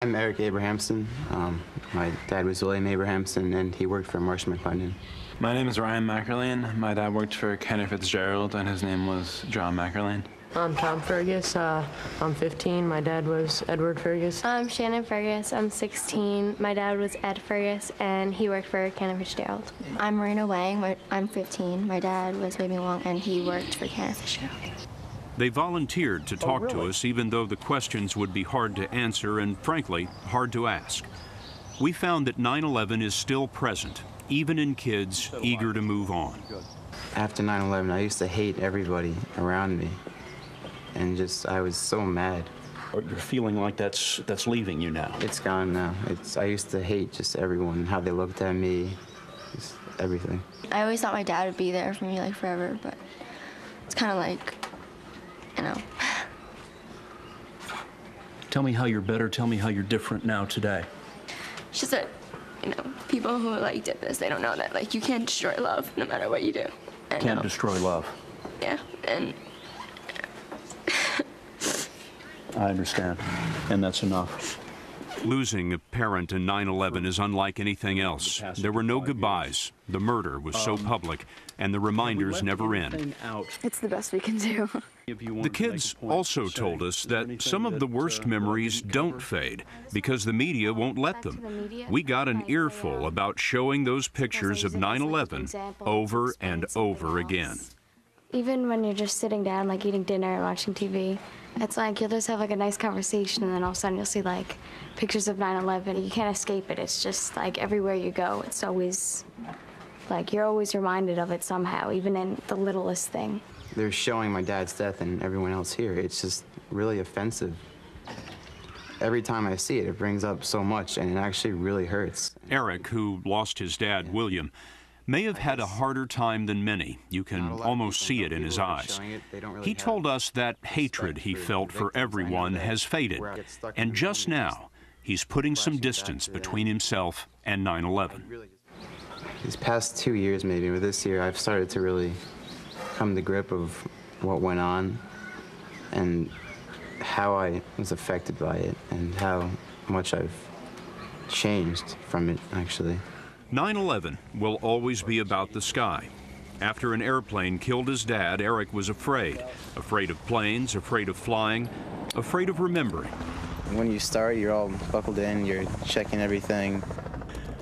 I'm Erik Abrahamson. My dad was William Abrahamson, and he worked for Marsh McLennan. My name is Ryan McErlane. My dad worked for Kenny Fitzgerald, and his name was John McErlane. I'm Tom Fergus. I'm 15. My dad was Edward Fergus. I'm Shannon Fergus. I'm 16. My dad was Ed Fergus, and he worked for Kenny Fitzgerald. I'm Marina Wang. I'm 15. My dad was Baby Wong, and he worked for Kenny Fitzgerald. They volunteered to talk to us, even though the questions would be hard to answer and, frankly, hard to ask. We found that 9/11 is still present, even in kids eager to move on. After 9/11, I used to hate everybody around me, and I was so mad. You're feeling like that's leaving you now. It's gone now. I used to hate just everyone, how they looked at me, just everything. I always thought my dad would be there for me like forever, but it's kind of like, you know. Tell me how you're better. Tell me how you're different now today. It's just that, you know, people who like did this, they don't know that like you can't destroy love no matter what you do. And, can't destroy love. Yeah, and I understand, and that's enough. Losing a parent in 9/11 is unlike anything else. There were no goodbyes. The murder was so public, and the reminders never end. it's the best we can do. The kids also told us that some of the worst memories don't fade because the media won't let them. We got an earful about showing those pictures of 9/11 over and over again. Even when you're just sitting down, like eating dinner and watching TV, it's like you'll just have like a nice conversation, and then all of a sudden you'll see like pictures of 9/11. You can't escape it. It's just like everywhere you go, it's always like you're always reminded of it somehow, even in the littlest thing. They're showing my dad's death and everyone else here. It's just really offensive. Every time I see it, it brings up so much, and it actually really hurts. Erik, who lost his dad, William, may have had a harder time than many. You can almost see it in his eyes. He told us that hatred he felt for everyone has faded, and just now, he's putting some distance between himself and 9/11. These past 2 years maybe, but this year I've started to really come to grip of what went on and how I was affected by it and how much I've changed from it, actually. 9/11 will always be about the sky. After an airplane killed his dad, Erik was afraid. Afraid of planes, afraid of flying, afraid of remembering. When you start, you're all buckled in, you're checking everything.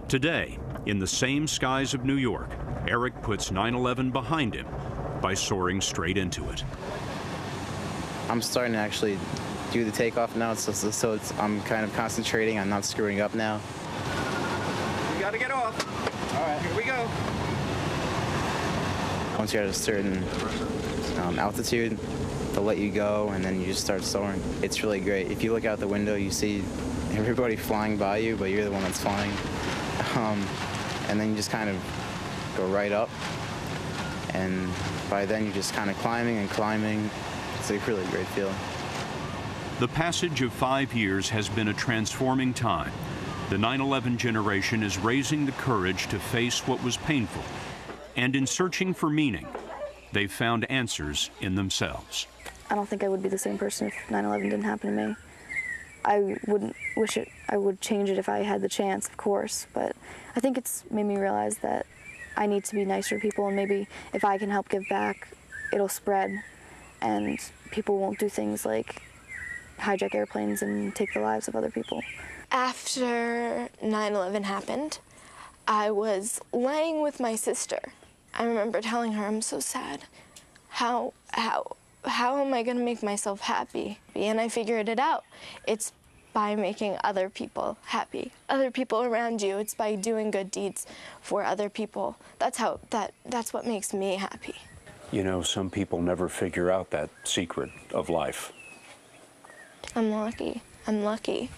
Today, in the same skies of New York, Erik puts 9/11 behind him by soaring straight into it. I'm starting to actually do the takeoff now, so I'm kind of concentrating on not screwing up now. We gotta get off. All right, here we go. Once you're at a certain altitude, they'll let you go, and then you just start soaring. It's really great. If you look out the window, you see everybody flying by you, but you're the one that's flying. And then you just kind of go right up, and by then you're just kind of climbing and climbing. It's a really great feeling. The passage of 5 years has been a transforming time. The 9/11 generation is raising the courage to face what was painful. And in searching for meaning, they've found answers in themselves. I don't think I would be the same person if 9/11 didn't happen to me. I wouldn't wish it. I would change it if I had the chance, of course. But I think it's made me realize that I need to be nicer to people, and maybe if I can help give back, it'll spread, and people won't do things like hijack airplanes and take the lives of other people. After 9/11 happened, I was laying with my sister. I remember telling her, I'm so sad. How am I gonna make myself happy? And I figured it out. It's by making other people happy. Other people around you. It's by doing good deeds for other people. That's what makes me happy. You know, some people never figure out that secret of life. I'm lucky. I'm lucky.